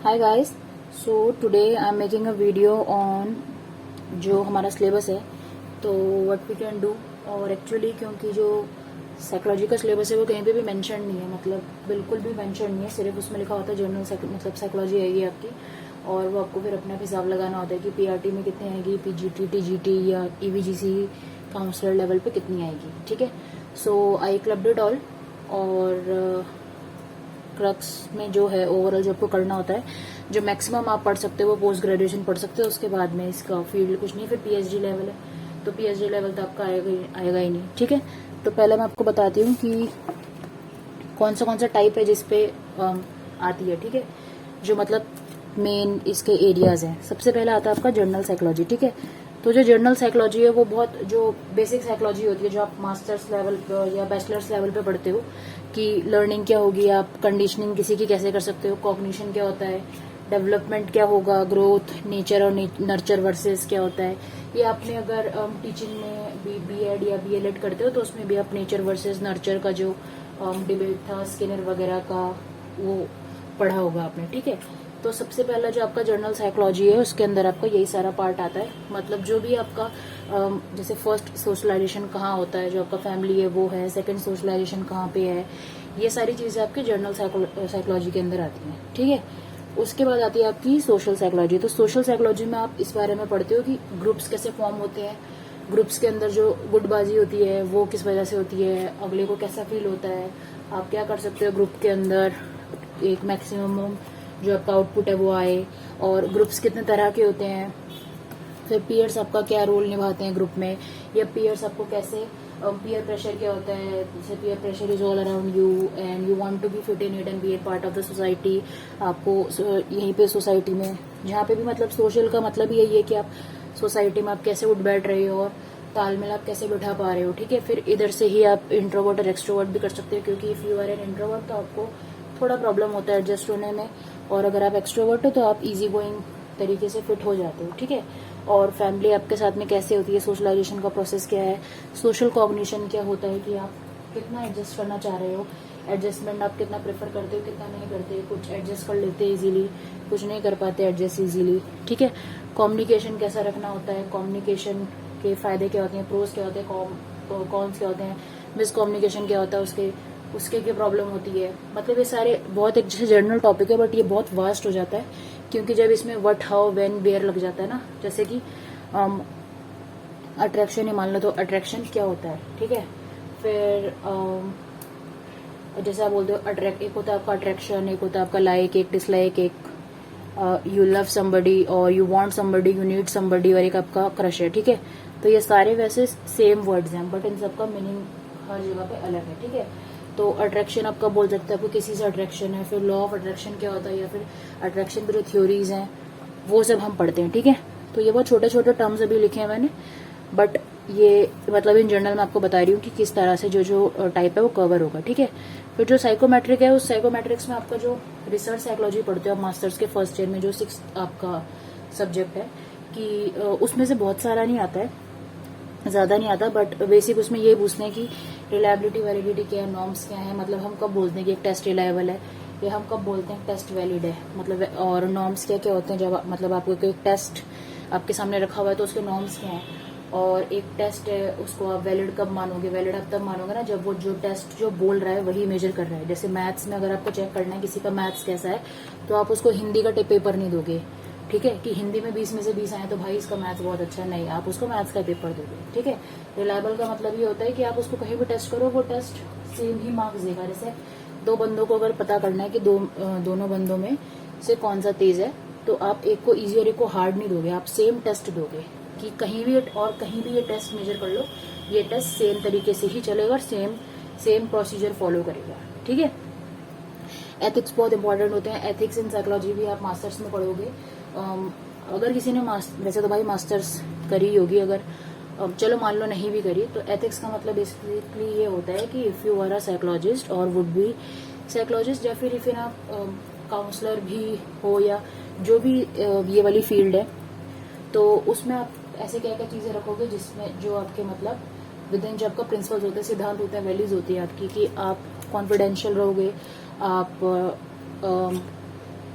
Hi guys, so today I am making a video on जो हमारा syllabus है, तो व्हाट वी कैन डू। और एक्चुअली क्योंकि जो साइकोलॉजी का सिलेबस है वो कहीं पे भी मेंशन नहीं है, मतलब बिल्कुल भी मेंशन नहीं है। सिर्फ उसमें लिखा होता है जनरल मतलब साइकोलॉजी आएगी आपकी, और वो आपको फिर अपना हिसाब लगाना होता है कि पीआरटी में कितनी आएगी, पीजीटी, टीजीटी या ईवीजीसी काउंसलर लेवल पे कितनी आएगी। ठीक है, सो आई क्लब्ड इट ऑल। और क्रक्स में जो है ओवरऑल जो आपको करना होता है, जो मैक्सिमम आप पढ़ सकते हो वो पोस्ट ग्रेजुएशन पढ़ सकते हो। उसके बाद में इसका फील्ड कुछ नहीं, फिर पीएचडी लेवल है, तो पीएचडी लेवल तो आपका आएगा ही नहीं। ठीक है, तो पहले मैं आपको बताती हूँ कि कौन सा टाइप है जिसपे आती है। ठीक है, जो मतलब मेन इसके एरियाज हैं। सबसे पहला आता है आपका जर्नल साइकोलॉजी। ठीक है, तो जो जर्नल साइकोलॉजी है वो बहुत जो बेसिक साइकोलॉजी होती है, जो आप मास्टर्स लेवल पर या बैचलर्स लेवल पे पढ़ते हो कि लर्निंग क्या होगी, आप कंडीशनिंग किसी की कैसे कर सकते हो, कॉग्निशन क्या होता है, डेवलपमेंट क्या होगा, ग्रोथ, नेचर और नर्चर वर्सेस क्या होता है। ये आपने अगर टीचिंग में बीएड या बीएलएड करते हो तो उसमें भी आप नेचर वर्सेस नर्चर का जो डिबेट था स्किनर वगैरह का वो पढ़ा होगा आपने। ठीक है, तो सबसे पहला जो आपका जर्नल साइकोलॉजी है उसके अंदर आपका यही सारा पार्ट आता है। मतलब जो भी आपका जैसे फर्स्ट सोशलाइजेशन कहाँ होता है, जो आपका फैमिली है वो है, सेकंड सोशलाइजेशन कहाँ पे है, ये सारी चीजें आपके जर्नल साइकोलॉजी के अंदर आती हैं। ठीक है, उसके बाद आती है आपकी सोशल साइकोलॉजी। तो सोशल साइकोलॉजी में आप इस बारे में पढ़ते हो कि ग्रुप्स कैसे फॉर्म होते हैं, ग्रुप्स के अंदर जो गुटबाजी होती है वो किस वजह से होती है, अगले को कैसा फील होता है, आप क्या कर सकते हो ग्रुप के अंदर एक मैक्सिमम जो आपका आउटपुट है वो आए, और ग्रुप्स कितने तरह के होते हैं। फिर पीयर्स आपका क्या रोल निभाते हैं ग्रुप में, या पीयर्स आपको कैसे, पीयर प्रेशर क्या होता है, जैसे peer pressure is all around you and you want to be fit in it and be a part of the society. आपको यहीं पे सोसाइटी में जहाँ पे भी मतलब सोशल का मतलब यही है कि आप सोसाइटी में आप कैसे उठ बैठ रहे हो और तालमेल आप कैसे बिठा पा रहे हो। ठीक है, फिर इधर से ही आप इंट्रोवर्ट और एक्सट्रोवर्ट भी कर सकते हो, क्योंकि if you are an introvert तो आपको थोड़ा प्रॉब्लम होता है एडजस्ट होने में, और अगर आप एक्सट्रोवर्ट हो तो आप इजी गोइंग तरीके से फिट हो जाते हो। ठीक है, और फैमिली आपके साथ में कैसे होती है, सोशलाइजेशन का प्रोसेस क्या है, सोशल कॉग्निशन क्या होता है कि आप कितना एडजस्ट करना चाह रहे हो, एडजस्टमेंट आप कितना प्रेफर करते हो कितना नहीं करते, कुछ एडजस्ट कर लेते हैं इजीली, कुछ नहीं कर पाते एडजस्ट इजीली। ठीक है, कम्युनिकेशन कैसा रखना होता है, कम्युनिकेशन के फायदे क्या होते हैं, प्रोज क्या होते हैं, कॉन्स क्या होते हैं, मिस कम्युनिकेशन क्या होता है, उसके क्या प्रॉब्लम होती है। मतलब ये सारे बहुत एक जैसे जर्नल टॉपिक है, बट ये बहुत वास्ट हो जाता है, क्योंकि जब इसमें व्हाट, हाउ, व्हेन, वेयर लग जाता है ना, जैसे कि अट्रैक्शन ही मान लो, तो अट्रैक्शन क्या होता है। ठीक है, फिर जैसे आप बोलते हो अट्रैक्ट, एक होता है आपका अट्रैक्शन, एक होता है आपका लाइक, एक डिसलाइक, एक यू लव समबडी और you want somebody, you need somebody, और एक आपका क्रश है। ठीक है, तो ये सारे वैसे सेम वर्ड्स हैं, बट इन सबका मीनिंग हर जगह पे अलग है। ठीक है, तो अट्रैक्शन आपका बोल सकते हैं आपको किसी से अट्रैक्शन है, फिर लॉ ऑफ अट्रैक्शन क्या होता है, या फिर अट्रैक्शन की जो थ्योरीज हैं वो सब हम पढ़ते हैं। ठीक है, तो ये बहुत छोटे छोटे टर्म्स अभी लिखे हैं मैंने, बट ये मतलब इन जनरल मैं आपको बता रही हूँ कि किस तरह से जो जो टाइप है वो कवर होगा। ठीक है, फिर जो साइकोमेट्रिक है, उस साइकोमेट्रिक्स में आपका जो रिसर्च साइकोलॉजी पढ़ते हो आप मास्टर्स के फर्स्ट ईयर में, जो 6 आपका सब्जेक्ट है, कि उसमें से बहुत सारा नहीं आता है, ज्यादा नहीं आता, बट बेसिक उसमें ये पूछते हैं कि रिलायबिलिटी, वैलिडिटी क्या है, नॉर्म्स क्या है, मतलब हम कब बोलते हैं कि एक टेस्ट रिलायबल है, या हम कब बोलते हैं टेस्ट वैलिड है, मतलब, और नॉर्म्स क्या क्या होते हैं। जब मतलब आपको कोई टेस्ट आपके सामने रखा हुआ है तो उसके नॉर्म्स क्या हैं, और एक टेस्ट है उसको आप वैलिड कब मानोगे, वैलिड आप तब मानोगे ना जब वो जो टेस्ट जो बोल रहा है वही मेजर कर रहा है। जैसे मैथ्स में अगर आपको चेक करना है किसी का मैथ्स कैसा है, तो आप उसको हिंदी का पेपर नहीं दोगे। ठीक है, कि हिंदी में 20 में से 20 आए तो भाई इसका मैथ्स बहुत अच्छा है, नहीं, आप उसको मैथ्स का पेपर दोगे। ठीक है, रिलायबल का मतलब ये होता है कि आप उसको कहीं भी टेस्ट करो वो टेस्ट सेम ही मार्क्स देगा। जैसे दो बंदों को अगर पता करना है कि दोनों बंदों में से कौन सा तेज है, तो आप एक को इजी और एक को हार्ड नहीं दोगे, आप सेम टेस्ट दोगे कि कहीं भी और कहीं भी ये टेस्ट मेजर कर लो, ये टेस्ट सेम तरीके से ही चलेगा और सेम प्रोसीजर फॉलो करेगा। ठीक है, एथिक्स बहुत इंपॉर्टेंट होते हैं, एथिक्स इन साइकोलॉजी भी आप मास्टर्स में पढ़ोगे। अगर किसी ने वैसे तो भाई मास्टर्स करी होगी, अगर चलो मान लो नहीं भी करी, तो एथिक्स का मतलब बेसिकली ये होता है कि if you are a psychologist और वुड बी साइकोलॉजिस्ट, या फिर इफ इन आप काउंसलर भी हो, या जो भी ये वाली फील्ड है, तो उसमें आप ऐसे क्या क्या चीजें रखोगे जिसमें जो आपके मतलब विद इन जो आपका प्रिंसिपल्स होते हैं, सिद्धांत होते हैं, वैल्यूज होती है आपकी, कि आप कॉन्फिडेंशियल रहोगे, आप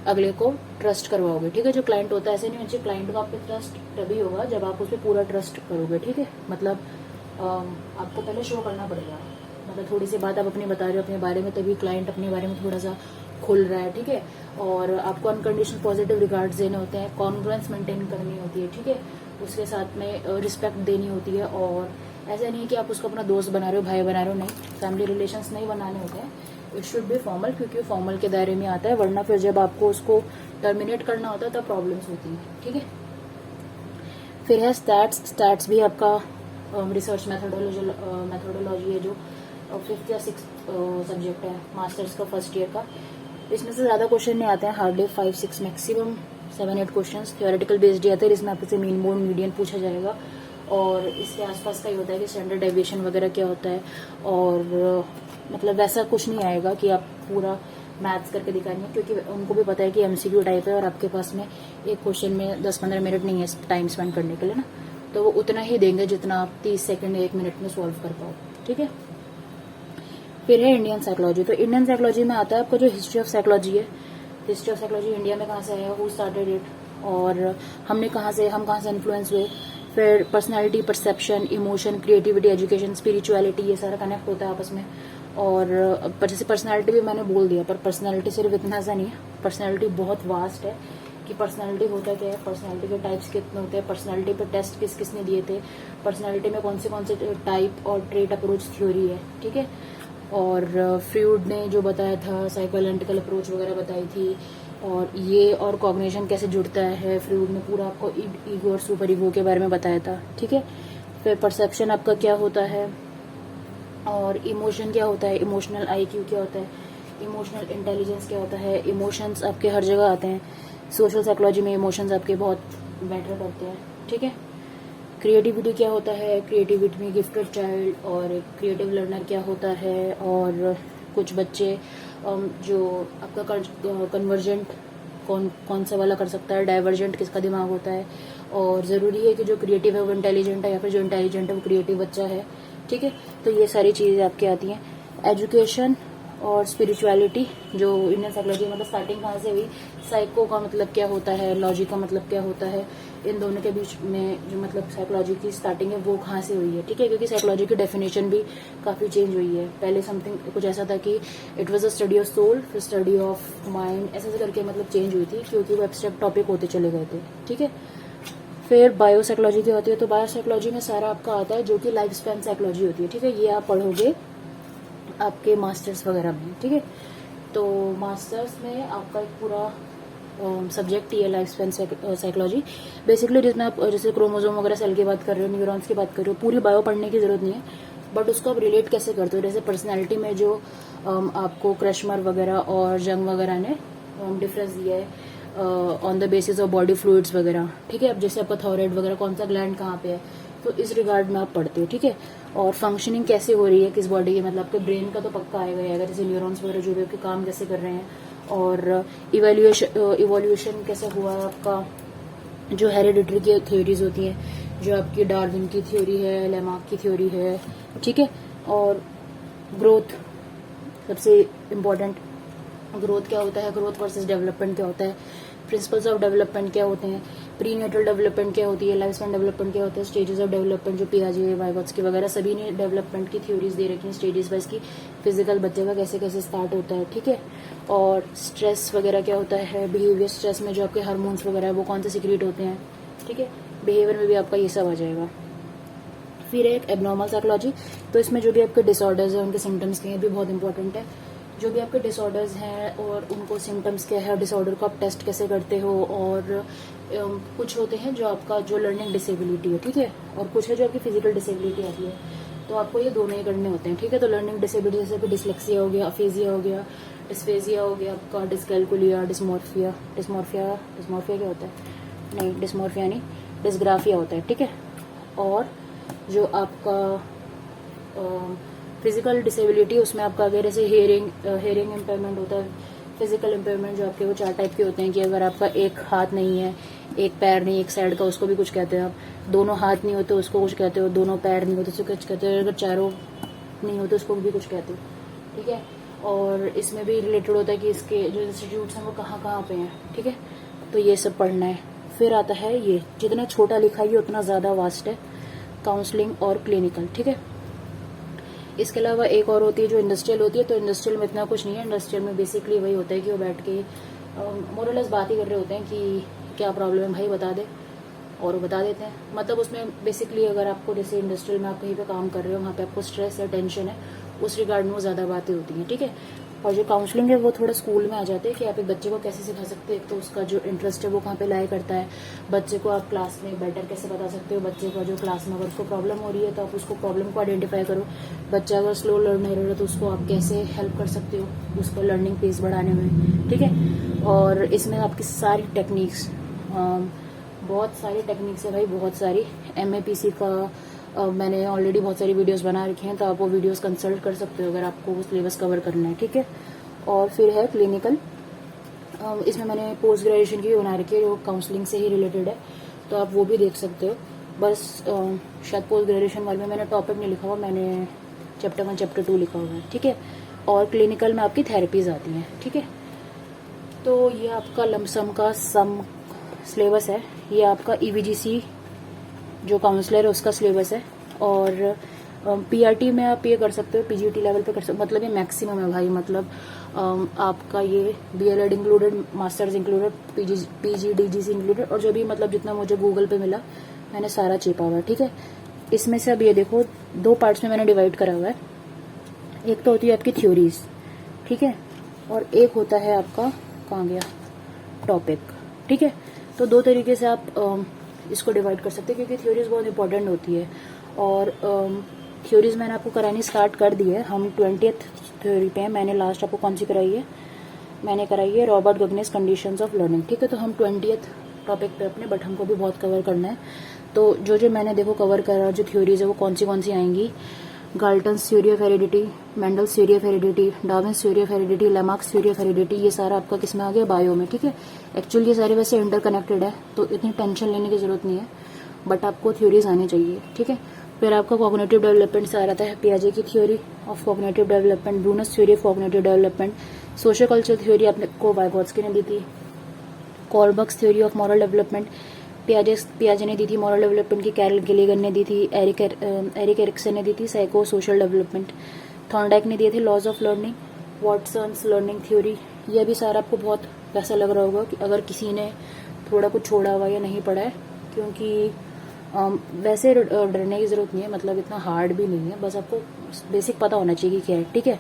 अगले को ट्रस्ट करवाओगे, ठीक है। जो क्लाइंट होता है ऐसे नहीं होना चाहिए, क्लाइंट को आप पे ट्रस्ट तभी होगा जब आप उस पर पूरा ट्रस्ट करोगे, ठीक है। मतलब आपको पहले शो करना पड़ेगा, मतलब थोड़ी सी बात आप अपनी बता रहे हो अपने बारे में, तभी क्लाइंट अपने बारे में थोड़ा सा खुल रहा है, ठीक है। और आपको अनकंडीशनल पॉजिटिव रिगार्ड्स देने होते हैं, कॉन्ग्रुएंस मेंटेन करनी होती है, ठीक है। उसके साथ में रिस्पेक्ट देनी होती है। और ऐसा नहीं है कि आप उसको अपना दोस्त बना रहे हो, भाई बना रहे हो, नहीं, फैमिली रिलेशंस नहीं बनाने होते हैं। इट शुड बी फॉर्मल, क्योंकि फॉर्मल के दायरे में आता है, वरना फिर जब आपको उसको टर्मिनेट करना होता है तब प्रॉब्लम्स होती हैं, ठीक है। फिर है स्टैट्स भी आपका रिसर्च मेथोडोलॉजी है, जो 5th या 6th सब्जेक्ट है मास्टर्स का फर्स्ट ईयर का। इसमें से ज़्यादा क्वेश्चन नहीं आते हैं, hardly 5-6, maximum 7-8 question theoretical based आते हैं, जिसमें आपसे मीन मोड मीडियन पूछा जाएगा। और इसके आसपास का ही होता है कि स्टैंडर्ड डेविएशन वगैरह क्या होता है। और मतलब वैसा कुछ नहीं आएगा कि आप पूरा मैथ्स करके दिखाएंगे, क्योंकि उनको भी पता है कि एमसीक्यू टाइप है और आपके पास में एक क्वेश्चन में 10-15 मिनट नहीं है टाइम स्पेंड करने के लिए ना, तो वो उतना ही देंगे जितना आप 30 सेकंड या 1 मिनट में सॉल्व कर पाओ, ठीक है। फिर है इंडियन साइकोलॉजी। तो इंडियन साइकोलॉजी में आता है आपको जो हिस्ट्री ऑफ साइकोलॉजी है, हिस्ट्री ऑफ साइकोलॉजी इंडिया में कहाँ से आया, हु स्टार्टेड इट, और हम कहाँ से इन्फ्लुएंस हुए। फिर personality, perception, emotion, creativity, education, spirituality, ये सारा कनेक्ट होता है आपस में। और जैसे पर्सनालिटी भी मैंने बोल दिया, पर पर्सनालिटी सिर्फ इतना सा नहीं है, पर्सनालिटी बहुत वास्ट है कि पर्सनालिटी होता क्या है, पर्सनालिटी के टाइप्स कितने होते हैं, पर्सनालिटी पे टेस्ट किस किसने दिए थे, पर्सनालिटी में कौन से टाइप और ट्रेट अप्रोच थ्योरी है, ठीक है। और फ्रूड ने जो बताया था साइको एनालिटिकल अप्रोच वगैरह बताई थी, और ये और कॉग्निशन कैसे जुड़ता है, फ्रूड ने पूरा आपको ईगो और सुपर ईगो के बारे में बताया था, ठीक है। फिर परसेप्शन आपका क्या होता है, और इमोशन क्या होता है, इमोशनल आईक्यू क्या होता है, इमोशनल इंटेलिजेंस क्या होता है, इमोशंस आपके हर जगह आते हैं, सोशल साइकोलॉजी में इमोशंस आपके बहुत मैटर करते हैं, ठीक है। क्रिएटिविटी क्या होता है, क्रिएटिविटी में गिफ्टेड चाइल्ड और क्रिएटिव लर्नर क्या होता है, और कुछ बच्चे जो आपका कन्वर्जेंट कौन सा वाला कर सकता है, डाइवर्जेंट किसका दिमाग होता है, और ज़रूरी है कि जो क्रिएटिव है वो इंटेलिजेंट है, या फिर जो इंटेलिजेंट है वो क्रिएटिव बच्चा है, ठीक है। तो ये सारी चीज़ें आपके आती हैं। एजुकेशन और स्पिरिचुअलिटी, जो इंडियन साइकोलॉजी मतलब स्टार्टिंग कहाँ से हुई, साइको का मतलब क्या होता है, लॉजी का मतलब क्या होता है, इन दोनों के बीच में जो मतलब साइकोलॉजी की स्टार्टिंग है वो कहाँ से हुई है, ठीक है। क्योंकि साइकोलॉजी की डेफिनेशन भी काफ़ी चेंज हुई है। पहले समथिंग कुछ ऐसा था कि it was a study of soul, फिर स्टडी ऑफ माइंड, ऐसे करके मतलब चेंज हुई थी, क्योंकि वो एब्स्ट्रैक्ट टॉपिक होते चले गए थे, ठीक है। फिर बायोसाइकोलॉजी क्या होती है, तो बायोसाइकोलॉजी में सारा आपका आता है जो कि लाइफ स्पैन साइकोलॉजी होती है, ठीक है। ये आप पढ़ोगे आपके मास्टर्स वगैरह में, ठीक है। तो मास्टर्स में आपका एक पूरा सब्जेक्ट ही है लाइफ स्पैन साइकोलॉजी, बेसिकली जिसमें आप जैसे क्रोमोसोम वगैरह सेल की बात कर रहे हो, न्यूरॉन्स की बात कर रहे हो, पूरी बायो पढ़ने की जरूरत नहीं है, बट उसको आप रिलेट कैसे करते हो। जैसे पर्सनैलिटी में जो आपको क्रशमर वगैरह और जंग वगैरह ने डिफरेंस दिया है on the basis of body fluids वगैरह, ठीक है। अब जैसे आपका थायराइड वगैरह कौन सा ग्लैंड कहाँ पे है, तो इस रिगार्ड में आप पढ़ते हो, ठीक है। और फंक्शनिंग कैसे हो रही है किस बॉडी की, मतलब आपके ब्रेन का तो पक्का आएगा ही आएगा, जैसे न्यूरॉन्स वगैरह जो भी आपके काम कैसे कर रहे हैं, और इवोल्यूशन कैसे हुआ है आपका, जो हेरिडिटरी की थ्योरीज होती हैं, जो आपकी डार्विन की थ्योरी है, लेमार्क की थ्योरी है, ठीक है। और ग्रोथ सबसे इम्पोर्टेंट, ग्रोथ क्या होता है, ग्रोथ वर्सेस डेवलपमेंट क्या होता है, प्रिंसिपल्स ऑफ डेवलपमेंट क्या होते हैं, प्री नेटल डेवलपमेंट क्या होती है, लाइफ स्पैन डेवलपमेंट क्या होता है, स्टेजेस ऑफ डेवलपमेंट जो पियाजे वाइगोत्स्की वगैरह सभी ने डेवलपमेंट की थ्योरीज दे रखी हैं स्टेजेस वाइज की, फिजिकल बच्चे का कैसे कैसे स्टार्ट होता है, ठीक है। और स्ट्रेस वगैरह क्या होता है, बिहेवियर स्ट्रेस में जो आपके हार्मोन्स वगैरह है वो कौन से सीक्रेट होते हैं, ठीक है। बिहेवियर में भी आपका ये सब आ जाएगा। फिर एक एबनॉर्मल साइकोलॉजी, तो इसमें जो भी आपके डिसऑर्डर्स हैं उनके सिम्टम्स के हैं, भी बहुत इंपॉर्टेंट है। जो भी आपके डिसऑर्डर्स हैं और उनको सिम्टम्स क्या है, डिसऑर्डर को आप टेस्ट कैसे करते हो, और कुछ होते हैं जो आपका जो लर्निंग डिसेबिलिटी है, ठीक है, और कुछ है जो आपकी फिजिकल डिसेबिलिटी आती है, तो आपको ये दोनों ही करने होते हैं, ठीक है। तो लर्निंग डिसेबिलिटी जैसे कि डिसलेक्सिया हो गया, अफेजिया हो गया, डिस्फेजिया हो गया आपका, डिसकैलकुलिया, डिस्मॉर्फिया क्या होता है, नहीं डिस्मॉर्फिया नहीं, डिस्ग्राफिया होता है, ठीक है। और जो आपका फिजिकल डिसेबिलिटी, उसमें आपका अगर जैसे हेयरिंग इम्पेयरमेंट होता है, फिजिकल इम्पेयरमेंट जो आपके वो 4 टाइप के होते हैं, कि अगर आपका एक हाथ नहीं है, एक पैर नहीं, एक साइड का, उसको भी कुछ कहते हैं आप, दोनों हाथ नहीं होते उसको कुछ कहते हो, दोनों पैर नहीं होते उसको कुछ कहते हो, अगर चारों नहीं होते उसको भी कुछ कहते हो, ठीक है। और इसमें भी रिलेटेड होता है कि इसके जो इंस्टीट्यूट्स हैं वो कहाँ कहाँ पे हैं, ठीक है। तो ये सब पढ़ना है। फिर आता है ये, जितना छोटा लिखा है उतना ज़्यादा वास्ट है, काउंसलिंग और क्लिनिकल, ठीक है। इसके अलावा एक और होती है जो इंडस्ट्रियल होती है। तो इंडस्ट्रियल में इतना कुछ नहीं है। इंडस्ट्रियल में बेसिकली वही होता है कि वो बैठ के मोरलेस बात ही कर रहे होते हैं कि क्या प्रॉब्लम है भाई बता दे, और वो बता देते हैं। मतलब उसमें बेसिकली अगर आपको जैसे इंडस्ट्रियल में आप कहीं पे काम कर रहे हो, वहाँ पे आपको स्ट्रेस या टेंशन है, उस रिगार्ड में वो ज़्यादा बातें होती हैं, ठीक है। और जो काउंसलिंग है वो थोड़ा स्कूल में आ जाते हैं कि आप एक बच्चे को कैसे सिखा सकते हैं। तो उसका जो इंटरेस्ट है वो कहाँ पे लाई करता है, बच्चे को आप क्लास में बेटर कैसे बता सकते हो। बच्चे का जो क्लास में अगर उसको प्रॉब्लम हो रही है तो आप उसको प्रॉब्लम को आइडेंटिफाई करो। बच्चा अगर स्लो लर्न हो रहा है तो उसको आप कैसे हेल्प कर सकते हो उसका लर्निंग पेस बढ़ाने में, ठीक है। और इसमें आपकी सारी टेक्निक्स, बहुत सारी टेक्निक्स है भाई, बहुत सारी। MAPC का मैंने ऑलरेडी बहुत सारी वीडियोस बना रखी हैं, तो आप वो वीडियोस कंसल्ट कर सकते हो अगर आपको वो सिलेबस कवर करना है, ठीक है। और फिर है क्लिनिकल। इसमें मैंने पोस्ट ग्रेजुएशन की भी बना रखी है जो काउंसलिंग से ही रिलेटेड है, तो आप वो भी देख सकते हो। बस शायद पोस्ट ग्रेजुएशन वाले में मैंने टॉपिक नहीं लिखा हुआ, मैंने चैप्टर 1 चैप्टर 2 लिखा हुआ है, ठीक है। और क्लिनिकल में आपकी थेरेपीज आती हैं, ठीक है। तो ये आपका लमसम का सम सिलेबस है। ये आपका EVGC जो काउंसलर है उसका सिलेबस है। और PRT में आप ये कर सकते हो, PGT लेवल पे कर सकते हो। मतलब ये मैक्सिमम है भाई, मतलब आपका ये BLED included, masters included, PGDGC included, और जो भी मतलब जितना मुझे गूगल पे मिला मैंने सारा चेपा हुआ है, ठीक है। इसमें से अब ये देखो 2 पार्ट्स में मैंने डिवाइड करा हुआ है। एक तो होती है आपकी थ्योरीज, ठीक है, और एक होता है आपका, कहाँ गया, टॉपिक, ठीक है। तो 2 तरीके से आप इसको डिवाइड कर सकते हैं क्योंकि थ्योरीज बहुत इंपॉर्टेंट होती है। और थ्योरीज मैंने आपको करानी स्टार्ट कर दी है, हम 20th थ्योरी पे हैं। मैंने लास्ट आपको कौन सी कराई है, मैंने कराई है रॉबर्ट गगनेस कंडीशंस ऑफ लर्निंग, ठीक है। तो हम 20th टॉपिक पे अपने, बट हमको भी बहुत कवर करना है। तो जो मैंने देखो कवर करा, जो थ्योरीज है वो कौन सी आएंगी, Galton's theory of heredity, Mendel's theory of heredity, Darwin's theory of heredity, Lamarck's theory of heredity, ये सारा आपका किस में आ गया, बायो में, ठीक है। एक्चुअली ये सारे वैसे इंटरकनेक्टेड है तो इतनी टेंशन लेने की जरूरत नहीं है, बट आपको थ्योरीज आनी चाहिए, ठीक है। फिर आपका कॉग्निटिव डेवलपमेंट से आ रहा है पियाजे की theory of cognitive development, Brunner's theory of cognitive development, social culture theory आपने को वाइगोत्स्की ने दी थी, कॉलबर्ग्स थ्योरी ऑफ मॉरल डेवलपमेंट पियाजे ने दी थी, मॉरल डेवलपमेंट की कैरल गिलिगन ने दी थी, एरिक एरिक्सन ने दी थी, साइको सोशल डेवलपमेंट, थॉर्नडाइक ने दिए थे laws of learning, Watson's learning theory. यह भी सारा आपको बहुत वैसा लग रहा होगा कि अगर किसी ने थोड़ा कुछ छोड़ा हुआ या नहीं पढ़ा है, क्योंकि वैसे डरने की जरूरत नहीं है, मतलब इतना हार्ड भी नहीं है, बस आपको बेसिक पता होना चाहिए कि क्या है, ठीक है।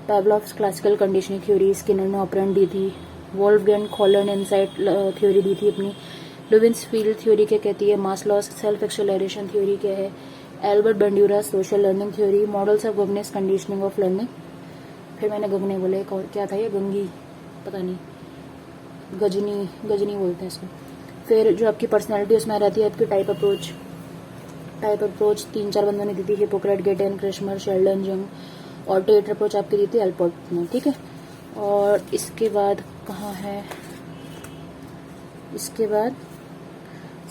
पैवलोव्स क्लासिकल कंडीशनिंग थ्योरी स्किनर ने ऑपरेंट दी थी, वोल्फगैंग खोलन इनसाइट थ्योरी दी थी अपनी, लुबिन्स फील्ड थ्योरी क्या कहती है, मास्लोस सेल्फ एक्सेलरेशन थ्योरी क्या है, Albert Bandura social learning theory, models of Gagne's conditioning of learning. फिर मैंने गगने बोले, एक और क्या था ये, गंगी, पता नहीं, गजनी बोलते हैं इसको। फिर जो आपकी पर्सनैलिटी उसमें रहती है आपकी टाइप अप्रोच 3-4 बंदों ने दी थी, हिपोक्रेट, गेटन, क्रिश्मर, शेल्डन, जंग, और टेट अप्रोच आपकी दी थी एल्पोर्ट ने, ठीक है। और इसके बाद कहाँ है, इसके बाद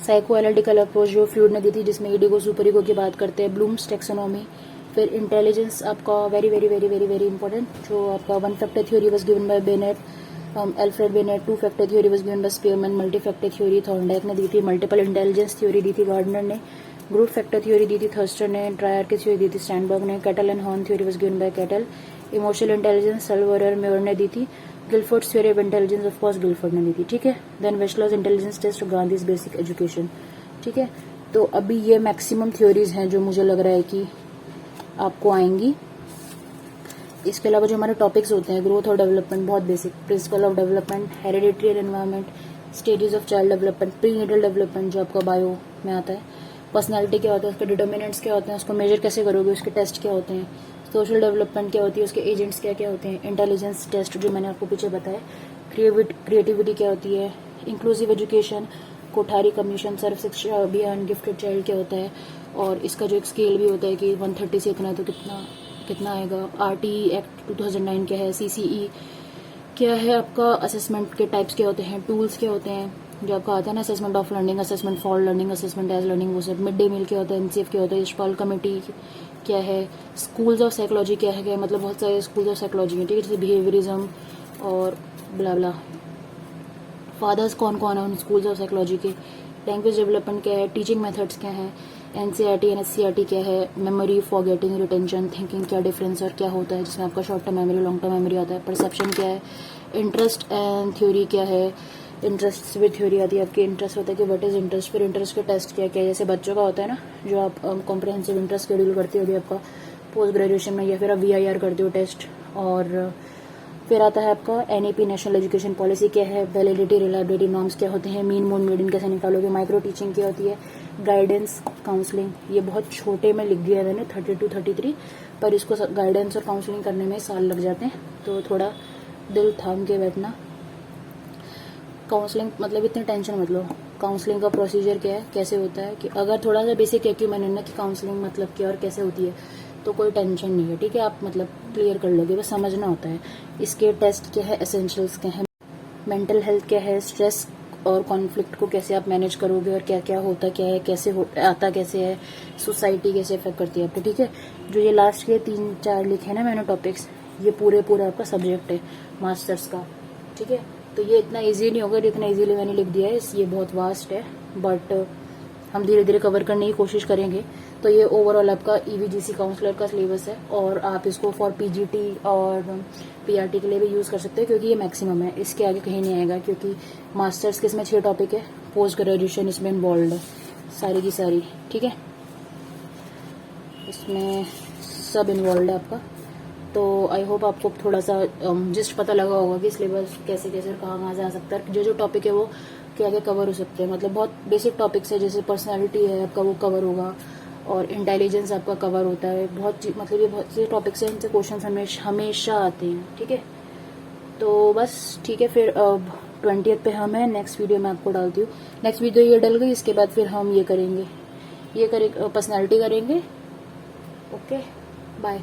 साइको एनालिटिकल अप्रोच जो फ्लूइड ने दी थी, जिसमें ईडिगो सुपर ईगो की बात करते हैं, ब्लूम्स टेक्सोनॉमी। फिर इंटेलिजेंस आपका very very very very very important, जो आपका 1 factor theory was given bye Bennett, Alfred Bennett, 2 factor theory was given bye Spearman, multi factor theory Thorndike ने दी थी, मल्टीपल इंटेलिजेंस थ्योरी दी थी गार्डनर ने, group factor theory दी थी Thurstone ने, ट्रायर्की theory दी थी स्टैंडबर्ग ने, Cattell and Horn theory was given by Cattell, emotional intelligence Salovey Mayer ने दी थी, Guilford's theory of intelligence of course Guilford ने दी थी, ठीक है। Then Wechsler's intelligence test, Gandhi's basic education, ठीक है। तो अभी ये मैक्सिमम थ्योरीज हैं जो मुझे लग रहा है कि आपको आएंगी। इसके अलावा जो हमारे टॉपिक्स होते हैं, ग्रोथ और डेवलपमेंट बहुत basic, principle of development, hereditary and environment, stages of child development, prenatal development जो आपका बायो में आता है, पर्सनैलिटी क्या होता है, उसके डिटर्मिनेंट्स क्या होते हैं, उसको मेजर कैसे करोगे, उसके टेस्ट क्या होते हैं, सोशल डेवलपमेंट क्या होती है, उसके एजेंट्स क्या क्या होते हैं, इंटेलिजेंस टेस्ट जो मैंने आपको पीछे बताया, क्रिएटिविटी क्या होती है, इंक्लूसिव एजुकेशन, कोठारी कमीशन, सर्व शिक्षा अभियान, गिफ्टेड चाइल्ड क्या होता है, और इसका जो एक स्केल भी होता है कि 130 से इतना है तो कितना आएगा, RTE एक्ट 2009 क्या है, CCE क्या है, आपका असेसमेंट के टाइप्स क्या होते हैं, टूल्स क्या होते हैं, जो आपका आता है ना assessment of learning, assessment for learning, assessment as learning, वो सब। मिड डे मील क्या होता है, एनसीएफ क्या होता है, यशपाल कमेटी क्या है, स्कूल्स ऑफ साइकोलॉजी क्या है, मतलब बहुत सारे स्कूल्स ऑफ साइकोलॉजी हैं, ठीक है, जैसे बिहेवियरिज्म और ब्ला ब्ला। फादर्स कौन कौन है उन स्कूल्स ऑफ साइकोलॉजी के, लैंग्वेज डेवलपमेंट क्या है, टीचिंग मेथड्स क्या है, एनसीईआरटी एनएससीईआरटी क्या है, मेमोरी, फॉरगेटिंग, रिटेंशन, थिंकिंग क्या डिफरेंस और क्या होता है, जिसमें आपका short term memory, long term memory आता है, परसेप्शन क्या है, इंटरेस्ट एंड थ्योरी क्या है, इंटरेस्ट विद थ्योरी आती है आपकी, इंटरेस्ट होता है कि व्हाट इज इंटरेस्ट, फिर इंटरेस्ट के टेस्ट क्या क्या है, जैसे बच्चों का होता है ना जो आप कॉम्प्रहेंसिव इंटरेस्ट शेड्यूल करते हो अभी आपका पोस्ट ग्रेजुएशन में, या फिर आप VIR करते हो टेस्ट। और फिर आता है आपका NEP नेशनल एजुकेशन पॉलिसी क्या है, वैलिडिटी रिलायबिलिटी नॉर्म्स क्या होते हैं, मीन मोड मीडियन कैसे निकालोगे, माइक्रो टीचिंग क्या होती है, गाइडेंस काउंसलिंग, ये बहुत छोटे में लिख दिया है मैंने 32-33, पर इसको गाइडेंस और काउंसलिंग करने में साल लग जाते हैं, तो थोड़ा दिल थाम के बैठना। काउंसलिंग मतलब इतनी टेंशन मत लो, काउंसलिंग का प्रोसीजर क्या है, कैसे होता है, कि अगर थोड़ा सा बेसिक एक्यूमेंट है ना कि काउंसलिंग मतलब क्या और कैसे होती है, तो कोई टेंशन नहीं है, ठीक है, आप मतलब क्लियर कर लोगे, बस समझना होता है। इसके टेस्ट क्या है, एसेंशियल्स क्या है, मेंटल हेल्थ क्या है, स्ट्रेस और कॉन्फ्लिक्ट को कैसे आप मैनेज करोगे, और क्या क्या होता क्या है, कैसे आता कैसे है, सोसाइटी कैसे इफेक्ट करती है आपको, ठीक है। जो ये लास्ट के 3-4 लिखे ना मैंने टॉपिक्स, ये पूरा आपका सब्जेक्ट है मास्टर्स का, ठीक है। तो ये इतना इजी नहीं होगा जितना इजीली मैंने लिख दिया है, ये बहुत वास्ट है, बट हम धीरे धीरे कवर करने की कोशिश करेंगे। तो ये ओवरऑल आपका EVGC काउंसलर का सिलेबस है, और आप इसको फॉर PGT और PRT के लिए भी यूज़ कर सकते हैं, क्योंकि ये मैक्सिमम है, इसके आगे कहीं नहीं आएगा, क्योंकि मास्टर्स के इसमें 6 टॉपिक है, पोस्ट ग्रेजुएशन इसमें इन्वॉल्व है सारी की सारी, ठीक है, इसमें सब इन्वॉल्व है आपका। तो आई होप आपको थोड़ा सा जिस्ट पता लगा होगा कि सिलेबस कैसे कैसे कहाँ से आ सकता है, जो टॉपिक है वो क्या क्या कवर हो सकते हैं, मतलब बहुत बेसिक टॉपिक्स है, जैसे पर्सनालिटी है आपका वो कवर होगा, और इंटेलिजेंस आपका कवर होता है, मतलब ये बहुत से टॉपिक्स हैं, इनसे क्वेश्चन हमेशा आते हैं, ठीक है। तो बस ठीक है, फिर 20th पे हम है, नेक्स्ट वीडियो मैं आपको डालती हूँ, नेक्स्ट वीडियो ये डल गई, इसके बाद फिर हम ये पर्सनैलिटी करेंगे। Okay, bye.